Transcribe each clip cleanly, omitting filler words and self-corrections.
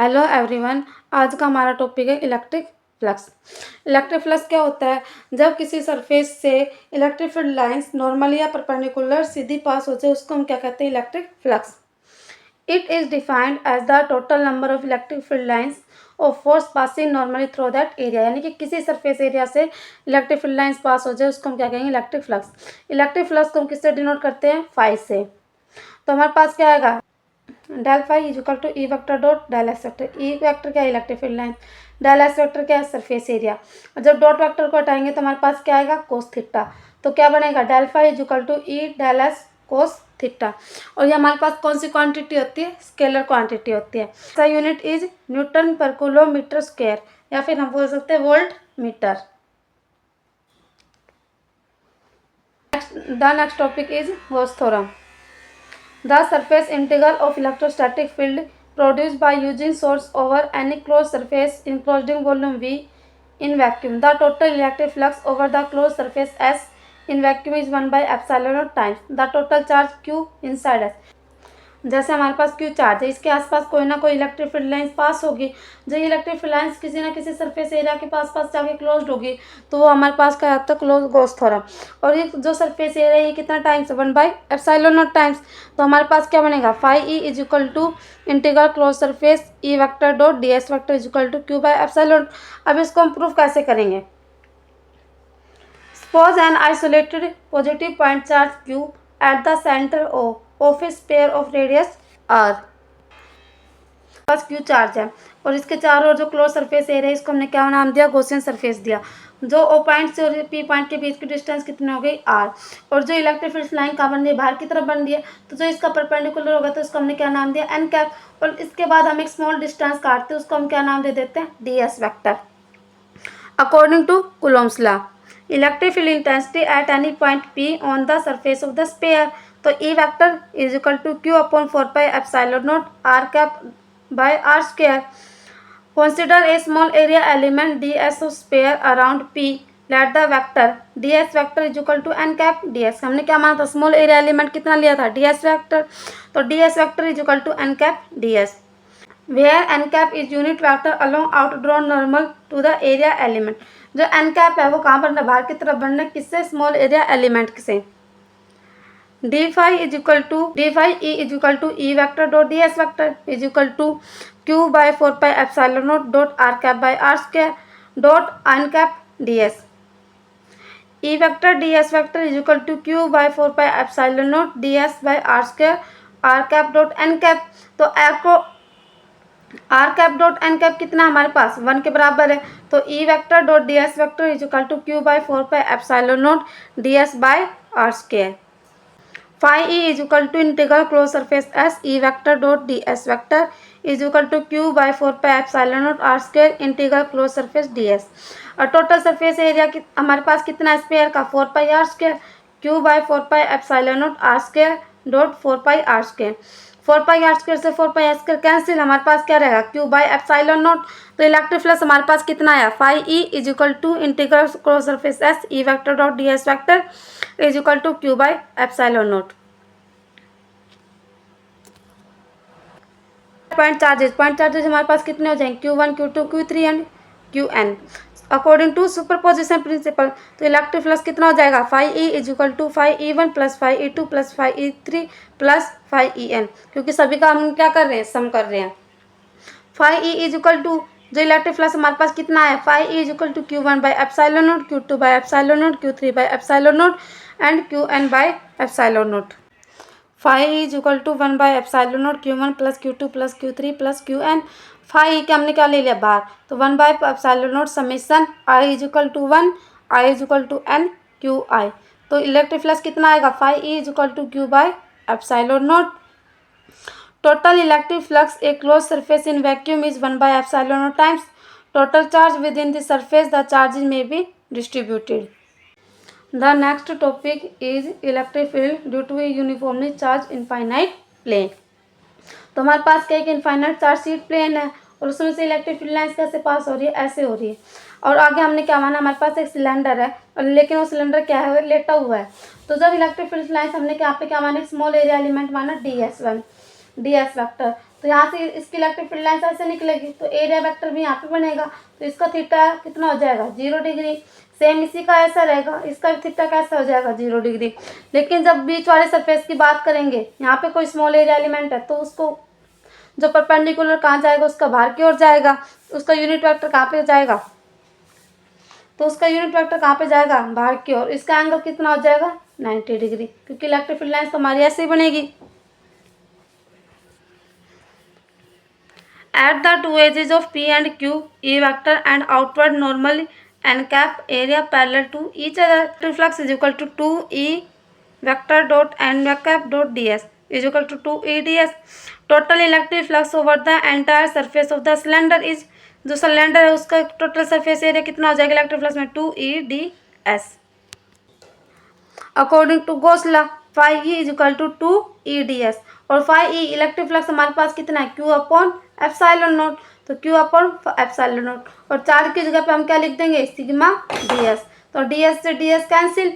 Hello everyone. आज का हमारा टॉपिक है इलेक्ट्रिक फ्लक्स। इलेक्ट्रिक फ्लक्स क्या होता है? जब किसी सरफेस से इलेक्ट्रिक फील्ड लाइंस नॉर्मली या परपेंडिकुलर सीधी पास हो जाए उसको हम क्या कहते हैं? Electric flux. It is defined as the total number of electric field lines of force passing normally through that area. यानी कि किसी सरफेस एरिया से इलेक्ट्रिक फील्ड लाइंस पास हो जाए उसको हम क्या कहेंगे? Electric flux. इलेक्ट्रिक फ्लक्स को हम किससे डिनोट करते हैं? फाई से। तो हमारे पास क्या आएगा? Del phi is equal to E vector dot del X vector. E vector क्या है? Electric field line. Del X vector क्या है? Surface area. और जब डॉट वेक्टर को हटाएंगे तो हमारे पास क्या आएगा? Cos theta. तो क्या बनेगा? Del phi is equal to E del X cos theta. और ये हमारे पास कौन सी क्वांटिटी होती है? स्केलर क्वांटिटी होती है। इसका यूनिट इज न्यूटन पर किलोमीटर स्क्वायर, या फिर हम बोल सकते हैं volt meter. The next topic is Gauss theorem. The surface integral of electrostatic field produced by using source over any closed surface enclosing volume V in vacuum. The total electric flux over the closed surface S in vacuum is 1 by epsilon naught times the total charge Q inside S. जैसे हमारे पास Q charge है, इसके आसपास कोई ना कोई electric field lines पास होगी। जो इलेक्ट्रिक फील्ड लाइंस किसी ना किसी सरफेस एरिया के पास जाके क्लोज्ड होगी तो वो हमारे पास क्या आता है? Closed Gauss theorem. और ये जो सरफेस एरिया है ये कितना times? 1 by epsilon naught times. तो हमारे पास क्या बनेगा? Phi E is equal to integral closed surface E vector dot D S vector is equal to Q by epsilon. अब इसको हम प्रूफ कैसे करेंगे? Suppose an isolated positive point charge Q at the center of a sphere of radius R. Pass Q charge है और इसके चारों ओर जो क्लोज सरफेस एरिया है इसको हमने क्या नाम दिया? गॉसियन सरफेस दिया। जो O पॉइंट से और P पॉइंट के बीच की डिस्टेंस कितनी हो गई? R। और जो इलेक्ट्रिक फील्ड लाइन कहाँ बन रही है? बाहर की तरफ बन रही है। तो जो इसका परपेंडिकुलर होगा तो इसको हमने क्या नाम दिया? N cap. और इसके बाद हम एक स्मॉल डिस्टेंस काटते हैं उसको हम क्या नाम दे देते हैं? DS vector. According to Coulomb's law, electric field intensity at any point P on the surface of the sphere. तो E vector is equal to Q upon 4 pi epsilon naught R cap by R square. Consider a small area element ds of sphere around P. Let the vector ds vector is equal to n cap ds. हमने क्या माना था? Small area element कितना लिया था? ds vector. तो ds vector is equal to n cap ds, where n cap is unit vector along outdrawn normal to the area element. जो n cap है वो कहाँ बनना है? बाहर की तरफ बनना है। किससे? स्मॉल एरिया एलिमेंट से। D phi E is equal to E vector dot D S vector is equal to Q by 4 pi epsilon naught dot R cap by R square dot N cap D S. E vector D S vector is equal to Q by 4 pi epsilon naught D S by R square R cap dot N cap. तो आपको R cap dot N cap कितना हमारे पास? 1 के बराबर है। तो E vector dot D S vector is equal to Q by 4 pi epsilon naught D S by R square. Phi E is equal to integral closed surface S E vector dot D S vector is equal to Q by 4 pi epsilon naught R square integral closed surface D S. और total surface area हमारे पास कितना? Square का 4 pi are square Q by 4 pi epsilon naught R square dot 4 pi are square. 4 pi are square से 4 pi are square cancel, हमारे पास क्या रहेगा? Q by epsilon naught. तो इलेक्ट्रिक फ्लक्स हमारे पास कितना आया? Phi E is equal to integral cross surface S E vector dot D S vector is equal to Q by epsilon naught. Point charges हमारे पास कितने हो जाएंगे? Q1 Q2 Q3 and Qn according to superposition principle. तो electric flux कितना हो जाएगा? Phi E is equal to phi E1 plus phi E2 plus phi E3 plus phi En, क्योंकि सभी का हम क्या कर रहे हैं? सम कर रहे हैं। Phi E is equal to जो इलेक्ट्रिक फ्लक्स हमारे पास कितना है? Phi E is equal to Q1 by epsilon naught Q2 by epsilon naught Q3 by epsilon naught and Qn by epsilon naught. Phi is equal to 1 by epsilon naught Q1 plus Q2 plus Q3 plus Qn। फाई के हमने क्या ले लिया? बाहर। तो 1 by epsilon naught summation I is equal to 1 I is equal to n Q I. तो electric flux कितना आएगा? Phi E is equal to Q by epsilon naught. Total electric flux a closed surface in vacuum is 1 by epsilon naught times total charge within the surface the charges may be distributed. The next topic is electric field due to a uniformly charged infinite plane. तो हमारे पास क्या एक infinite charge sheet plane है और उसमें से electric field lines कैसे पास हो रही है? ऐसे हो रही है। और आगे हमने क्या माना? हमारे पास एक सिलेंडर है और लेकिन वो सिलेंडर क्या है? लेटा हुआ है। तो जब इलेक्ट्रिक फील्ड लाइंस हमने यहाँ पे क्या माना? स्मॉल एरिया एलिमेंट माना DS1। D S vector. तो यहाँ से इसकी इलेक्ट्रिक फील्ड लाइन ऐसे निकलेगी, तो एरिया वेक्टर भी यहाँ पे बनेगा, तो इसका थीटा कितना हो जाएगा 0 डिग्री। सेम इसी का ऐसा रहेगा, इसका थीटा कैसा हो जाएगा 0 डिग्री। लेकिन जब बीच वाले सरफेस की बात करेंगे, यहाँ पे कोई स्मॉल एरिया एलिमेंट है, तो उसको जो परपेंडिकुलर कहाँ जाएगा, उसका बाहर की ओर जाएगा, उसका यूनिट वेक्टर कहाँ पे जाएगा, तो उसका यूनिट वेक्टर कहाँ पे जाएगा, बाहर की ओर। इसका एंगल कितना हो जाएगा 90 डिग्री, क्योंकि इलेक्ट्रिक फील्ड लाइन्स तो हमारी ऐसे ही बनेगी। At the two edges of P and Q, E vector and outward normal n cap area parallel to each other. Electric flux is equal to 2E vector dot n cap dot ds is equal to 2E ds. Total electric flux over the entire surface of the cylinder is, जो cylinder है उसका total surface area कितना हो जाएगा electric flux में 2E ds. According to Gauss law phi E is equal to 2E ds, और phi E electric flux हमारे पास कितना है Q अपॉन एप्सिलॉन नॉट, तो Q अपॉन एप्सिलॉन नॉट, और चार्ज की जगह पे हम क्या लिख देंगे सिग्मा ds, तो ds से ds कैंसिल,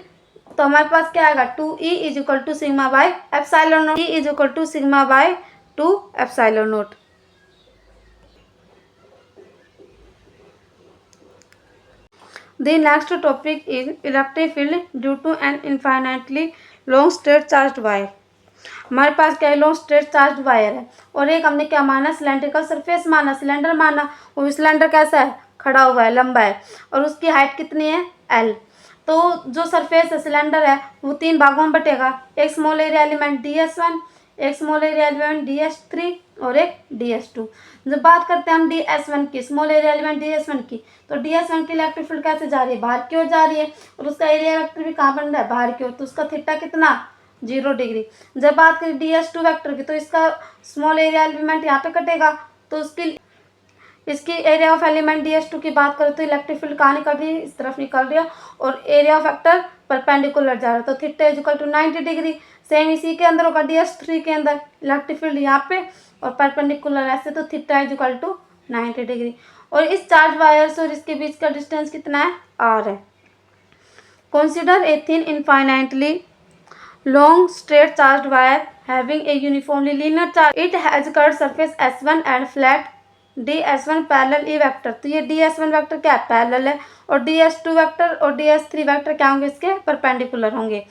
तो हमारे पास क्या आएगा 2E is equal to sigma by epsilon naught, E is equal to sigma by 2 epsilon not. The next topic is electric field due to an infinitely long straight charged wire. हमारे पास क्या है long straight charge wire है, और एक हमने क्या माना सिलेंड्रिकल सरफेस माना, सिलेंडर माना, वो सिलेंडर कैसा है खड़ा हुआ है, लंबा है, और उसकी हाइट कितनी है L. तो जो सरफेस है सिलेंडर है वो 3 भागों में बटेगा, एक स्मॉल एरिया एलिमेंट DS1, एक स्मॉल एरिया एलिमेंट DS3 और एक DS2. जब बात करते हैं हम DS1 की, स्मॉल एरिया एलिमेंट DS1 की, तो DS1 की इलेक्ट्रिक फील्ड कैसे जा रही है बाहर की ओर जा रही है, और उसका एरिया वेक्टर भी कहाँ बन रहा है बाहर की ओर, तो उसका थीटा कितना 0 डिग्री. जब बात करें DS2 वेक्टर की, तो इसका स्मॉल एरिया एलिमेंट यहाँ पे कटेगा, तो इसकी एरिया ऑफ एलिमेंट DS2 की बात करें तो इलेक्ट्रिक फील्ड कहाँ निकल रही है इस तरफ निकल रही है, और एरिया ऑफ वेक्टर परपेंडिकुलर जा रहा है, तो theta is equal to 90 degree. Same इसी के अंदर होगा DS3 के अंदर, इलेक्ट्रिक फील्ड यहाँ पे और परपेंडिकुलर ऐसे, तो theta is equal to 90 degree. और इस चार्ज वायर्स और इसके बीच का डिस्टेंस कितना है R है. Consider a thin infinitely long straight charged wire having a uniformly linear charge. It has curved surface S1 and flat DS1 parallel E vector. तो ये DS1 वेक्टर क्या है पैरेलल है, और DS2 वेक्टर और DS3 वेक्टर क्या होंगे इसके परपेंडिकुलर होंगे.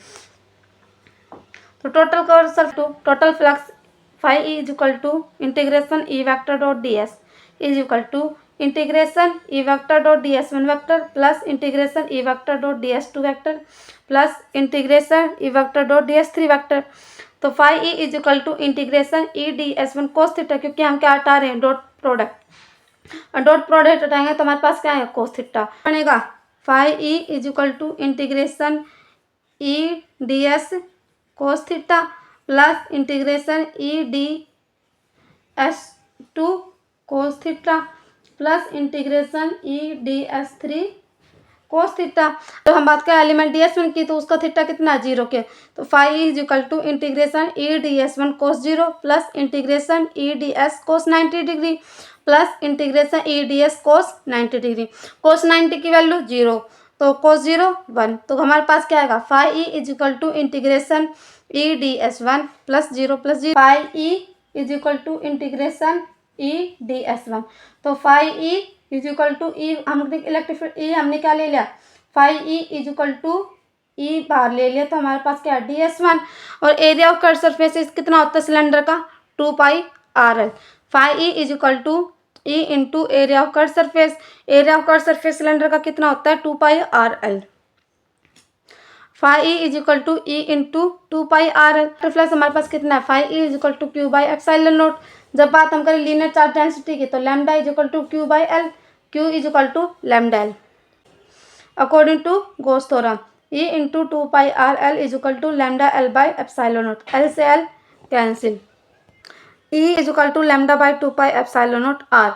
तो total flux phi E is equal to integration E vector dot ds is equal to integration E vector dot DS1 vector plus integration E vector dot DS2 vector plus integration E vector dot DS3 vector. तो phi E is equal to integration E DS1 cos theta, क्योंकि हम क्या हटा रहे हैं dot product, और dot product हटाएंगे तो हमारे पास क्या है कोस थीटा बनेगा. Phi E is equal to integration E DS cos theta plus integration E DS2 cos theta plus integration E DS3 cos theta. तो हम बात करें एलिमेंट DS1 की, तो उसका थीटा कितना है 0 के, तो phi is equal to integration E DS1 cos 0 plus integration E DS cos 90 degree plus integration E DS cos 90 degree. Cos 90 की वैल्यू 0, तो कोस 0 1, तो हमारे पास क्या आएगा phi E is equal to integration E DS1 plus 0 plus 0. Phi E is equal to integration E DS1, तो phi E is equal to E, हमने electric field E हमने क्या ले लिया phi E is equal to E बाहर ले लिया, तो हमारे पास क्या है DS1, और एरिया ऑफ कर्व सरफेस कितना होता है सिलेंडर का 2 pi RL. Phi E is equal to E into area of curve surface, area of curve surface cylinder का कितना होता है 2 pi RL. Phi E is equal to E into 2 pi RL. Plus हमारे पास कितना है phi E is equal to Q by epsilon naught. जब बात हम करें लीनियर चार्ज डेंसिटी की, तो lambda is equal to Q by L, Q is equal to lambda L. According to Gauss theorem E into 2 pi RL is equal to lambda L by epsilon naught, L से L cancel. E is equal to lambda by 2 pi epsilon naught R.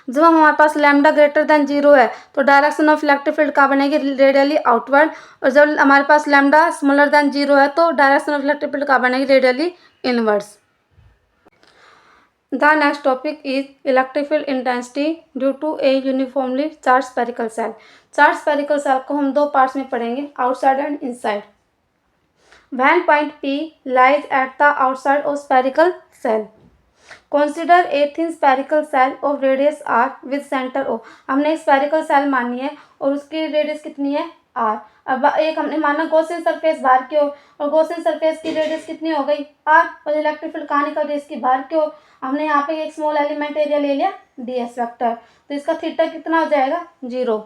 जब हमारे पास lambda greater than 0 है, तो direction of electric field कहाँ बनेगी radially outward, और जब हमारे पास लैम्डा स्मॉलर देन 0 है, तो डायरेक्शन ऑफ इलेक्ट्रिक फील्ड कहाँ बनेगी radially inwards. The next topic is electric field intensity due to a uniformly charged spherical cell. Charged spherical cell को हम 2 पार्ट्स में पढ़ेंगे, outside and inside. When point P lies at the outside of spherical cell. Consider a thin spherical shell of radius r with centre O। हमने एक spherical shell मानी है और उसकी रेडियस कितनी है r। अब एक हमने माना गॉसियन सरफेस बाहर की ओर, और गॉसियन सरफेस की रेडियस कितनी हो गई r, और इलेक्ट्रिक फील्ड कहाँ निकल रही है इसकी बाहर की ओर। हमने यहाँ पे एक स्मॉल एलिमेंट एरिया ले लिया ds वेक्टर, तो इसका थीटा कितना हो जाएगा 0।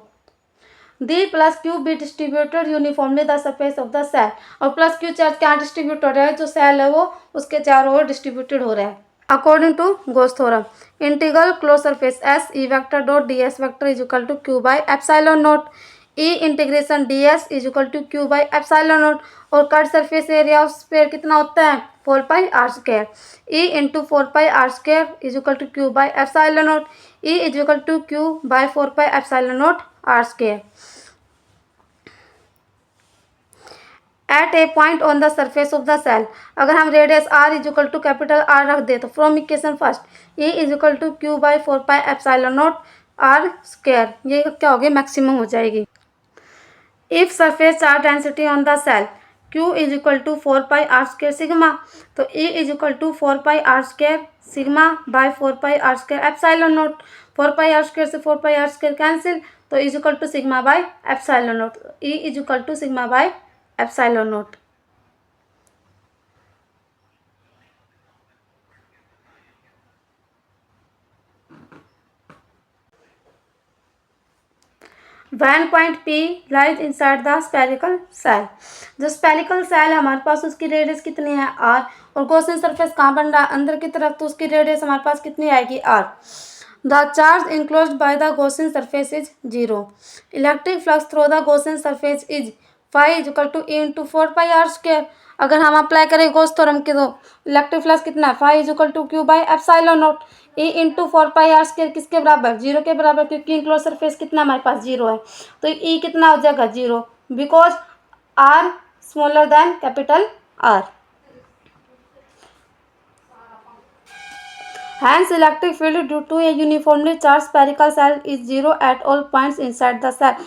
D plus Q be distributed uniformly the surface of the shell, और प्लस क्यू चार्ज क्या डिस्ट्रीब्यूट हो रहा है, जो सेल है वो उसके चारों ओर डिस्ट्रीब्यूटेड हो रहा है according to Gauss theorem. Integral closed surface S E vector dot D S vector is equal to Q by epsilon naught E integration D S is equal to Q by epsilon naught. और cut surface area of sphere कितना होता है 4 pi are square, E into 4 pi are square is equal to Q by epsilon naught, E is equal to Q by 4 pi epsilon naught R square. At a point on the surface of the shell, अगर हम radius r is equal to capital R रख दे तो from equation first e is equal to Q by 4 pi epsilon naught r square, ये क्या होगी maximum हो जाएगी। If surface charge density on the shell q is equal to 4 pi are square sigma, तो e is equal to 4 pi are square sigma by 4 pi are square epsilon naught. 4 pi are square से 4 pi are square cancel, तो is equal to sigma by epsilon naught, e is equal to sigma by epsilon naught. When point P lies inside the spherical shell, जो spherical shell है हमारे पास उसकी radius कितनी है r, और Gaussian surface कहाँ बन रहा है अंदर की तरफ, तो उसकी रेडियस हमारे पास कितनी आएगी r। The charge enclosed by the Gaussian surface is 0। Electric flux through the Gaussian surface is phi is equal to E into 4 pi are square. अगर हम अप्लाई करें गॉस थ्योरम की तो इलेक्ट्रिक फ्लक्स कितना है phi is equal to Q by epsilon naught, E into 4 pi are square किसके बराबर 0 के बराबर, क्योंकि इनक्लोज सरफेस कितना हमारे पास 0 है, तो ई कितना हो जाएगा 0 because r smaller than capital R. Hence, electric field due to a uniformly charged spherical cell is 0 at all points inside the cell.